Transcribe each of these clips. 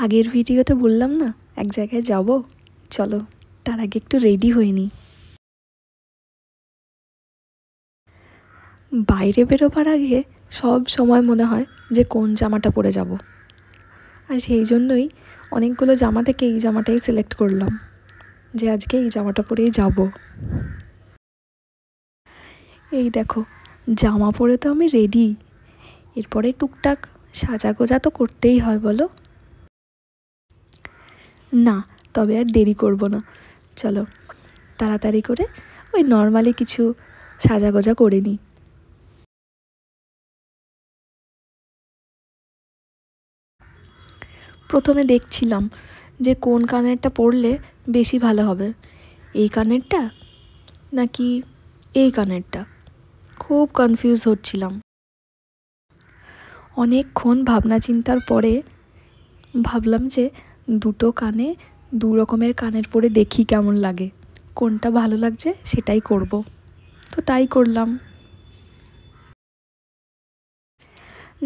আগের ভিডিওতে বললাম না এক জায়গায় যাব, চলো তার আগে একটু রেডি হয়ে নিই। বাইরে বেরোবার আগে সব সময় মনে হয় যে কোন জামাটা পরে যাব, আর সেই জন্যই অনেকগুলো জামা থেকে এই জামাটাই সিলেক্ট করলাম যে আজকে এই জামাটা পরেই যাব। এই দেখো জামা পরে তো আমি রেডি, এরপরে টুকটাক সাজা গোজা তো করতেই হয় বলো। না তবে আর দেরি করব না, চলো তাড়াতাড়ি করে ওই নর্মালি কিছু সাজা গোজা করে নিই। প্রথমে দেখছিলাম যে কোন কানেরটা পরলে বেশি ভালো হবে, এই কানেরটা নাকি এই কানেরটা, খুব কনফিউজ হচ্ছিলাম। অনেকক্ষণ ভাবনা চিন্তার পরে ভাবলাম যে দুটো কানে দু রকমের কানের পরে দেখি কেমন লাগে, কোনটা ভালো লাগছে সেটাই করব, তো তাই করলাম।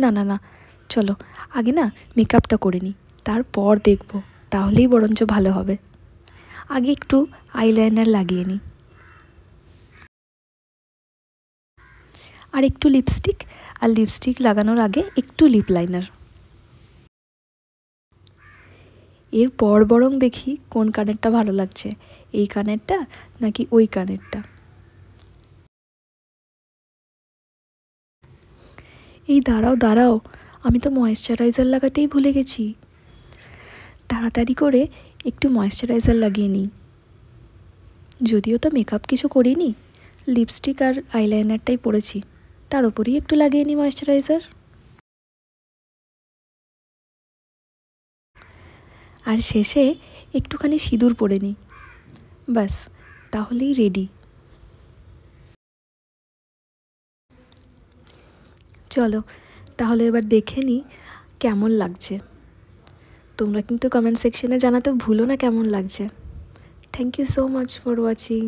না না না, চলো আগে না মেকআপটা করে নিই, তারপর দেখব, তাহলেই বরঞ্চ ভালো হবে। আগে একটু আইলাইনার লাগিয়ে নিই, আর একটু লিপস্টিক, আর লিপস্টিক লাগানোর আগে একটু লিপ লাইনার। এরপর বরং দেখি কোন কানেরটা ভালো লাগছে, এই কানেরটা নাকি ওই কানেরটা। এই দাঁড়াও দাঁড়াও, আমি তো ময়েশ্চারাইজার লাগাতেই ভুলে গেছি। তাড়াতাড়ি করে একটু ময়েশ্চারাইজার লাগিয়ে নিই, যদিও তো মেকআপ কিছু করিনি, লিপস্টিক আর আইলাইনারটাই পরেছি, তার উপরেই একটু লাগিয়ে নিই ময়েশ্চারাইজার। আর শেষে একটুখানি সিঁদুর পরে নিই, ব্যাস তাহলেই রেডি। চলো তাহলে এবার দেখে নিই কেমন লাগছে। তোমরা কিন্তু কমেন্ট সেকশনে জানাতে ভুলো না কেমন লাগছে। Thank you so much for watching.